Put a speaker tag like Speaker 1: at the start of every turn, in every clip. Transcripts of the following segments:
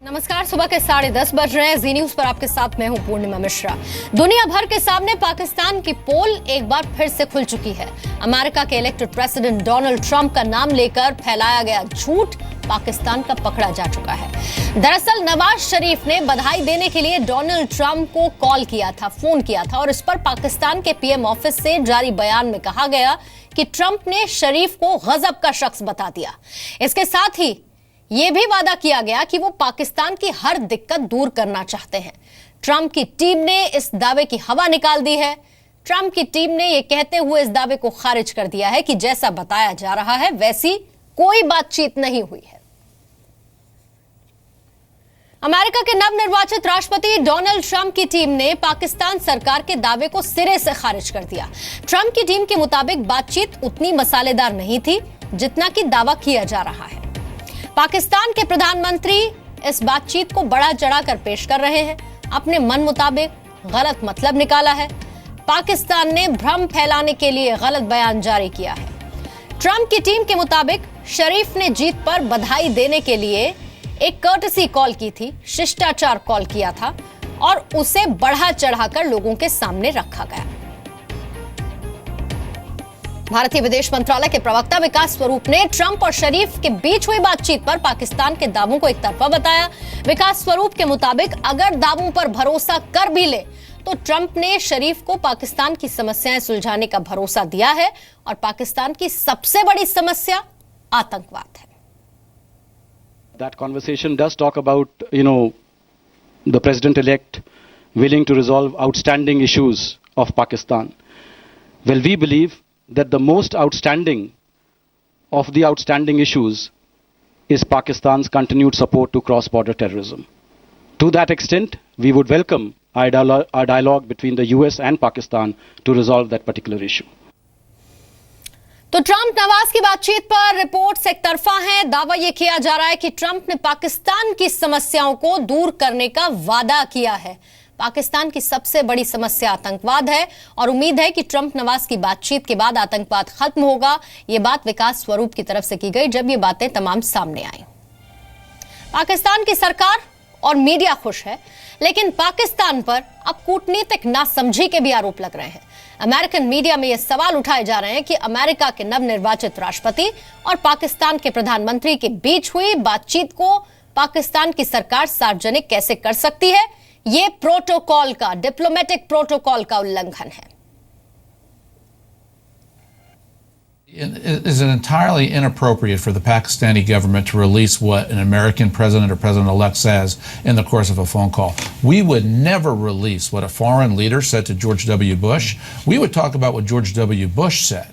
Speaker 1: नमस्कार, सुबह के 10:30 बज रहे हैं। जी न्यूज पर आपके साथ मैं हूं पूर्णिमा मिश्रा। दुनिया भर के सामने पाकिस्तान की पोल एक बार फिर से खुल चुकी है। अमेरिका के इलेक्टेड प्रेसिडेंट डोनाल्ड ट्रंप का नाम लेकर फैलाया गया झूठ पाकिस्तान का पकड़ा जा चुका है। दरअसल नवाज शरीफ ने बधाई देने के लिए डोनाल्ड ट्रंप को कॉल किया था, फोन किया था, और इस पर पाकिस्तान के पीएम ऑफिस से जारी बयान में कहा गया कि ट्रंप ने शरीफ को गजब का शख्स बता दिया। इसके साथ ही यह भी वादा किया गया कि वो पाकिस्तान की हर दिक्कत दूर करना चाहते हैं। ट्रंप की टीम ने इस दावे की हवा निकाल दी है। ट्रंप की टीम ने यह कहते हुए इस दावे को खारिज कर दिया है कि जैसा बताया जा रहा है वैसी कोई बातचीत नहीं हुई है। अमेरिका के नवनिर्वाचित राष्ट्रपति डोनाल्ड ट्रंप की टीम ने पाकिस्तान सरकार के दावे को सिरे से खारिज कर दिया। ट्रंप की टीम के मुताबिक बातचीत उतनी मसालेदार नहीं थी जितना कि दावा किया जा रहा है। पाकिस्तान के प्रधानमंत्री इस बातचीत को बढ़ा चढ़ाकर पेश कर रहे हैं, अपने मन मुताबिक गलत मतलब निकाला है। पाकिस्तान ने भ्रम फैलाने के लिए गलत बयान जारी किया है। ट्रंप की टीम के मुताबिक शरीफ ने जीत पर बधाई देने के लिए एक कर्टसी कॉल की थी, शिष्टाचार कॉल किया था, और उसे बढ़ा चढ़ाकर लोगों के सामने रखा गया। भारतीय विदेश मंत्रालय के प्रवक्ता विकास स्वरूप ने ट्रंप और शरीफ के बीच हुई बातचीत पर पाकिस्तान के दावों को एक तरफा बताया। विकास स्वरूप के मुताबिक अगर दावों पर भरोसा कर भी ले तो ट्रंप ने शरीफ को पाकिस्तान की समस्याएं सुलझाने का भरोसा दिया है, और पाकिस्तान की सबसे बड़ी समस्या आतंकवाद है।
Speaker 2: That conversation does talk about, the president-elect willing to resolve outstanding issues of Pakistan. Well, we believe that the most outstanding of the outstanding issues is Pakistan's continued support to cross-border terrorism. To that extent, we would welcome our dialogue between the US and Pakistan to resolve that particular issue.
Speaker 1: तो Trump Nawaz की बातचीत पर reports एक तरफा हैं। दावा यह किया जा रहा है कि ट्रंप ने पाकिस्तान की समस्याओं को दूर करने का वादा किया है। पाकिस्तान की सबसे बड़ी समस्या आतंकवाद है, और उम्मीद है कि ट्रंप नवाज की बातचीत के बाद आतंकवाद खत्म होगा। यह बात विकास स्वरूप की तरफ से की गई जब ये बातें तमाम सामने आई। पाकिस्तान की सरकार और मीडिया खुश है, लेकिन पाकिस्तान पर अब कूटनीतिक नासमझी के भी आरोप लग रहे हैं। अमेरिकन मीडिया में यह सवाल उठाए जा रहे हैं कि अमेरिका के नवनिर्वाचित राष्ट्रपति और पाकिस्तान के प्रधानमंत्री के बीच हुई बातचीत को पाकिस्तान की सरकार सार्वजनिक कैसे कर सकती है। यह प्रोटोकॉल का, डिप्लोमेटिक प्रोटोकॉल का उल्लंघन है।
Speaker 3: It is entirely inappropriate for the Pakistani government to release what an American president or president-elect says in the course of a phone call. We would never release what a foreign leader said to George W. Bush. We would talk about what George W. Bush said.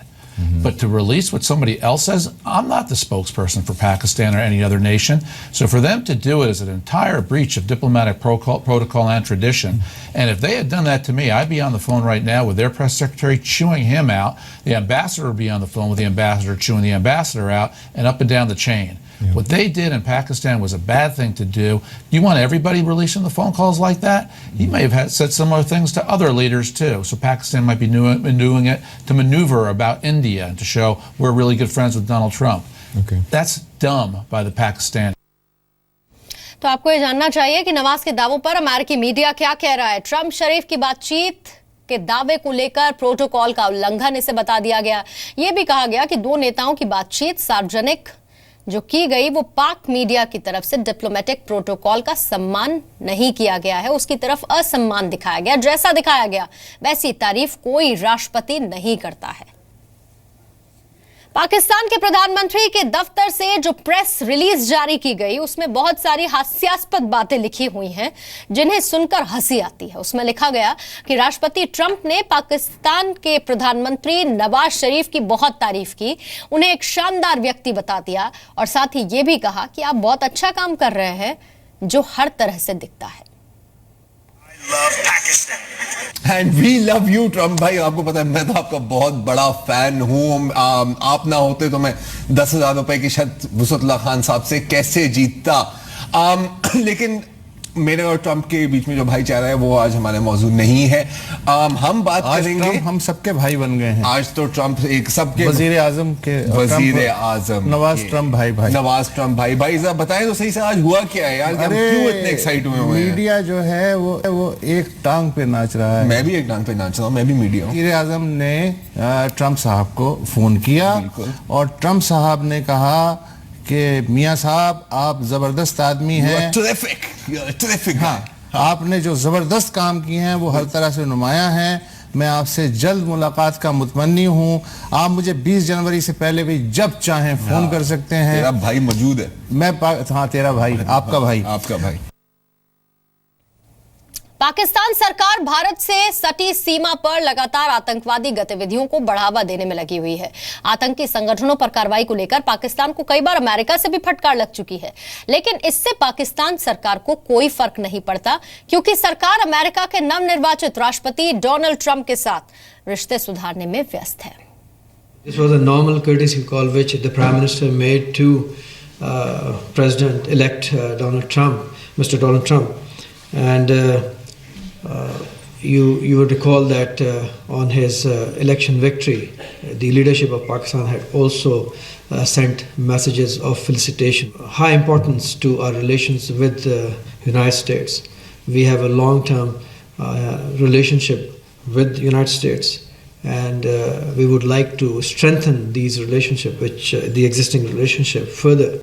Speaker 3: But to release what somebody else says, I'm not the spokesperson for Pakistan or any other nation. So for them to do it is an entire breach of diplomatic protocol and tradition. And if they had done that to me, I'd be on the phone right now with their press secretary chewing him out. The ambassador would be on the phone with the ambassador chewing the ambassador out, and up and down the chain. Yeah. What they did in Pakistan was a bad thing to do. You want everybody releasing the phone calls like that? He may have said similar things to other leaders too. So Pakistan might be doing it to maneuver about India and to show we're really good friends with Donald Trump. Okay. That's dumb by the Pakistani.
Speaker 1: तो आपको ये जानना चाहिए कि नवाज के दावों पर अमेरिकी मीडिया क्या कह रहा है। ट्रंप शरीफ की बातचीत के दावे को लेकर प्रोटोकॉल का उल्लंघन इसे बता दिया गया। यह भी कहा गया कि दो नेताओं की बातचीत सार्वजनिक जो की गई वो पाक मीडिया की तरफ से डिप्लोमेटिक प्रोटोकॉल का सम्मान नहीं किया गया है, उसकी तरफ असम्मान दिखाया गया। जैसा दिखाया गया वैसी तारीफ कोई राष्ट्रपति नहीं करता है। पाकिस्तान के प्रधानमंत्री के दफ्तर से जो प्रेस रिलीज जारी की गई उसमें बहुत सारी हास्यास्पद बातें लिखी हुई हैं जिन्हें सुनकर हंसी आती है। उसमें लिखा गया कि राष्ट्रपति ट्रंप ने पाकिस्तान के प्रधानमंत्री नवाज शरीफ की बहुत तारीफ की, उन्हें एक शानदार व्यक्ति बता दिया, और साथ ही ये भी कहा कि आप बहुत अच्छा काम कर रहे हैं जो हर तरह से दिखता है।
Speaker 4: And we love you Trump भाई। आपको पता है मैं तो आपका बहुत बड़ा फैन हूं। आप ना होते तो मैं 10,000 रुपए की शर्त वसुतुल्लाह खान साहब से कैसे जीतता। लेकिन मेरे और ट्रंप के बीच में जो भाईचारा है वो आज हमारे मौजूद नहीं है। हम बात करेंगे,
Speaker 5: हम सबके भाई बन गए हैं।
Speaker 4: आज तो ट्रंप एक सबके
Speaker 5: वजीर आजम के,
Speaker 4: वजीर आजम
Speaker 5: नवाज ट्रंप भाई भाई,
Speaker 4: नवाज ट्रंप भाई भाई। जरा बताएं तो सही से आज हुआ क्या है यार, क्यों इतने एक्साइट हुए हैं?
Speaker 5: मीडिया जो है वो एक टांग पे नाच रहा है।
Speaker 4: मैं भी एक टांग पे नाच रहा हूँ, मैं भी मीडिया हूँ।
Speaker 5: वजीर आजम ने ट्रंप साहब को फोन किया और ट्रंप साहब ने कहा कि मियां साहब आप जबरदस्त आदमी हैं,
Speaker 4: terrific।
Speaker 5: हाँ, आपने जो जबरदस्त काम किए हैं वो हर तरह से नुमाया हैं। मैं आपसे जल्द मुलाकात का मुतमन्नी हूँ। आप मुझे 20 जनवरी से पहले भी जब चाहें फोन कर सकते हैं।
Speaker 4: तेरा भाई मौजूद है।
Speaker 5: हाँ, तेरा भाई, आपका भाई,
Speaker 4: आपका भाई।
Speaker 1: पाकिस्तान सरकार भारत से सटी सीमा पर लगातार आतंकवादी गतिविधियों को बढ़ावा देने में लगी हुई है। आतंकी संगठनों पर कार्रवाई को लेकर पाकिस्तान को कई बार अमेरिका से भी फटकार लग चुकी है, लेकिन इससे पाकिस्तान सरकार को कोई फर्क नहीं पड़ता, क्योंकि सरकार अमेरिका के नवनिर्वाचित राष्ट्रपति डोनाल्ड ट्रंप के साथ रिश्ते सुधारने में व्यस्त है।
Speaker 6: This was a normal courtesy call which the Prime Minister made to President-elect Donald Trump, Mr. Donald Trump, and you would recall that on his election victory, the leadership of Pakistan had also sent messages of felicitation. High importance to our relations with the United States. We have a long-term relationship with the United States, and we would like to strengthen these relationship, the existing relationship further.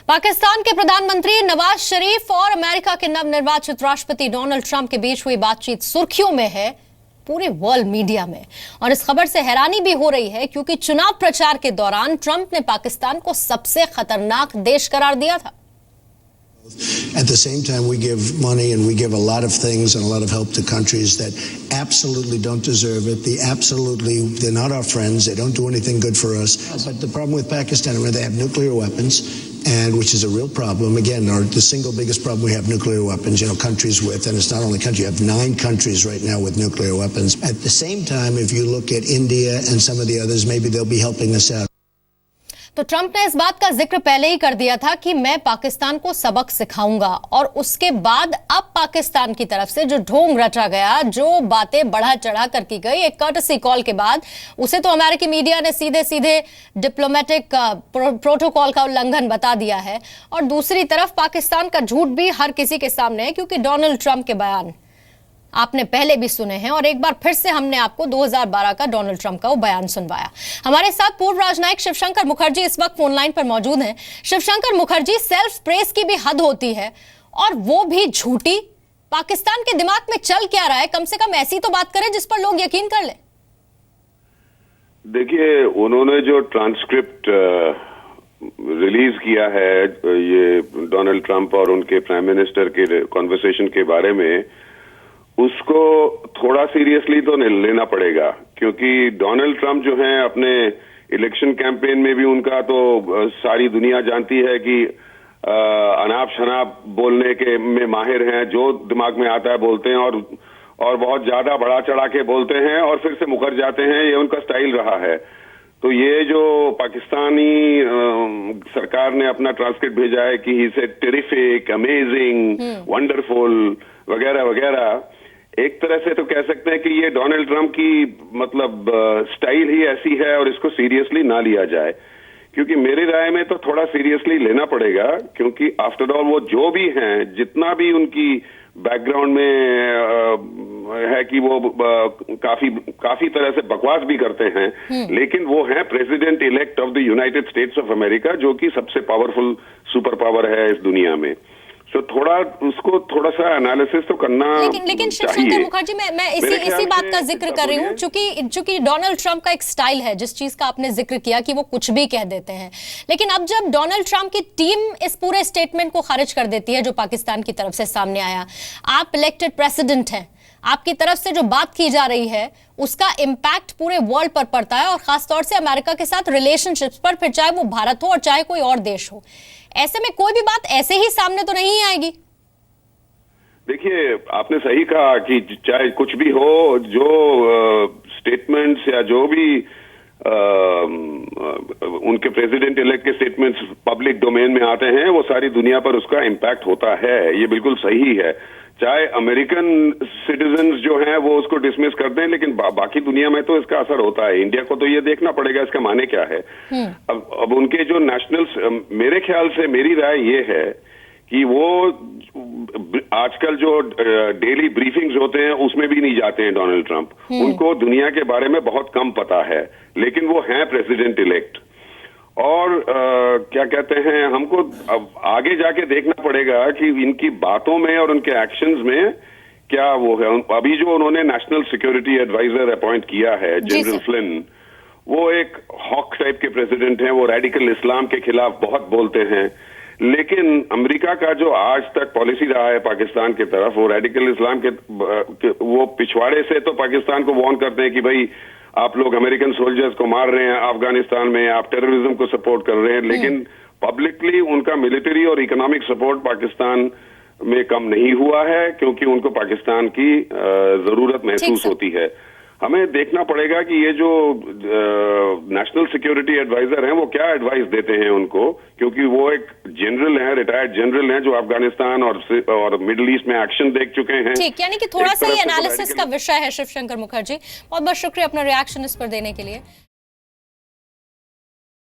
Speaker 1: Pakistan के प्रधानमंत्री नवाज शरीफ और America के नवनिर्वाचित राष्ट्रपति Donald Trump के बीच हुई बातचीत सुर्खियों में है पूरे वर्ल्ड मीडिया में, और इस खबर से हैरानी भी हो रही है, क्योंकि चुनाव प्रचार के दौरान ट्रंप ने पाकिस्तान को सबसे खतरनाक देश करार दिया था।
Speaker 7: At the same time, we give money and we give a lot of things and a lot of help to countries that absolutely don't deserve it. They're not our friends. They don't do anything good for us. But the problem with Pakistan, they have nuclear weapons, and which is a real problem. Again, the single biggest problem we have nuclear weapons, countries with, and it's not only countries, you have 9 countries right now with nuclear weapons. At the same time, if you look at India and some of the others, maybe they'll be helping us out.
Speaker 1: तो Trump ने इस बात का जिक्र पहले ही कर दिया था कि मैं पाकिस्तान को सबक सिखाऊंगा, और उसके बाद अब पाकिस्तान की तरफ से जो ढोंग रचा गया, जो बातें बढ़ा चढ़ा कर की गई एक कर्टसी कॉल के बाद, उसे तो अमेरिकी मीडिया ने सीधे सीधे डिप्लोमेटिक प्रोटोकॉल का उल्लंघन बता दिया है, और दूसरी तरफ पाकिस्तान का झूठ भी हर किसी के सामने है, क्योंकि डोनाल्ड ट्रंप के बयान आपने पहले भी सुने हैं, और एक बार फिर से हमने आपको 2012 का डोनाल्ड ट्रंप का वो बयान सुनवाया। हमारे साथ पूर्व राजनयिक शिवशंकर मुखर्जी इस वक्त फोन लाइन पर मौजूद हैं। शिवशंकर मुखर्जी, सेल्फ प्रेस की भी हद होती है, और वो भी झूठी। पाकिस्तान के दिमाग में चल क्या रहा है? कम से कम ऐसी तो बात करें जिस पर लोग यकीन कर लें।
Speaker 8: देखिए, उन्होंने जो ट्रांसक्रिप्ट रिलीज किया है ये डोनाल्ड ट्रंप और उनके प्राइम मिनिस्टर के कॉन्वर्सेशन के बारे में, उसको थोड़ा सीरियसली तो लेना पड़ेगा, क्योंकि डोनाल्ड ट्रंप जो हैं अपने इलेक्शन कैंपेन में भी उनका तो सारी दुनिया जानती है कि अनाप शनाप बोलने के में माहिर हैं, जो दिमाग में आता है बोलते हैं, और बहुत ज्यादा बढ़ा चढ़ा के बोलते हैं और फिर से मुकर जाते हैं। ये उनका स्टाइल रहा है। तो ये जो पाकिस्तानी सरकार ने अपना ट्रांसक्रिप्ट भेजा है कि he said terrific, amazing, wonderful वगैरह वगैरह, एक तरह से तो कह सकते हैं कि ये डोनाल्ड ट्रंप की मतलब स्टाइल ही ऐसी है, और इसको सीरियसली ना लिया जाए। क्योंकि मेरी राय में तो थोड़ा सीरियसली लेना पड़ेगा, क्योंकि आफ्टर ऑल वो जो भी हैं, जितना भी उनकी बैकग्राउंड में है कि वो काफी तरह से बकवास भी करते हैं, लेकिन वो हैं president elect of the United states of America, जो कि सबसे पावरफुल सुपर पावर है इस दुनिया में। तो उसको थोड़ा सा एनालिसिस तो करना
Speaker 1: लेकिन शिवशंकर मुखर्जी, मैं इसी बात का जिक्र कर रही हूँ, चूंकि डोनाल्ड ट्रंप का एक स्टाइल है, जिस चीज का आपने जिक्र किया कि वो कुछ भी कह देते हैं, लेकिन अब जब डोनाल्ड ट्रंप की टीम इस पूरे स्टेटमेंट को खारिज कर देती है जो पाकिस्तान की तरफ से सामने आया, आप इलेक्टेड प्रेसिडेंट हैं, आपकी तरफ से जो बात की जा रही है उसका इम्पैक्ट पूरे वर्ल्ड पर पड़ता है, और खासतौर से अमेरिका के साथ रिलेशनशिप्स पर, फिर चाहे वो भारत हो और चाहे कोई और देश हो। ऐसे में कोई भी बात ऐसे ही सामने तो नहीं आएगी।
Speaker 8: देखिए, आपने सही कहा कि चाहे कुछ भी हो, जो स्टेटमेंट्स या जो भी उनके प्रेसिडेंट इलेक्ट के स्टेटमेंट्स पब्लिक डोमेन में आते हैं, वो सारी दुनिया पर उसका इम्पैक्ट होता है। ये बिल्कुल सही है। चाहे अमेरिकन सिटीजन्स जो हैं वो उसको डिसमिस कर दें, लेकिन बाकी दुनिया में तो इसका असर होता है। इंडिया को तो ये देखना पड़ेगा इसका माने क्या है। अब उनके जो नेशनल, मेरे ख्याल से मेरी राय ये है कि वो आजकल जो डेली ब्रीफिंग्स होते हैं उसमें भी नहीं जाते हैं डोनाल्ड ट्रंप। उनको दुनिया के बारे में बहुत कम पता है, लेकिन वो हैं प्रेसिडेंट इलेक्ट। और क्या कहते हैं, हमको अब आगे जाके देखना पड़ेगा कि इनकी बातों में और उनके एक्शंस में क्या वो है। अभी जो उन्होंने नेशनल सिक्योरिटी एडवाइजर अपॉइंट किया है, जनरल फ्लिन, वो एक हॉक टाइप के प्रेसिडेंट हैं। वो रेडिकल इस्लाम के खिलाफ बहुत बोलते हैं, लेकिन अमेरिका का जो आज तक पॉलिसी रहा है पाकिस्तान की तरफ, वो रेडिकल इस्लाम के वो पिछवाड़े से तो पाकिस्तान को वार्न करते हैं कि भाई आप लोग अमेरिकन सोल्जर्स को मार रहे हैं अफगानिस्तान में, आप टेररिज्म को सपोर्ट कर रहे हैं, लेकिन पब्लिकली उनका मिलिट्री और इकोनॉमिक सपोर्ट पाकिस्तान में कम नहीं हुआ है, क्योंकि उनको पाकिस्तान की जरूरत महसूस होती है। हमें देखना पड़ेगा कि ये जो नेशनल सिक्योरिटी एडवाइजर हैं वो क्या एडवाइस देते हैं उनको, क्योंकि वो एक जनरल हैं, रिटायर्ड जनरल हैं, जो अफगानिस्तान और मिडिल ईस्ट में एक्शन देख चुके हैं।
Speaker 1: ठीक, यानी कि थोड़ा सा ही एनालिसिस का विषय है। शिवशंकर मुखर्जी, बहुत बहुत शुक्रिया अपना रिएक्शन इस पर देने के लिए।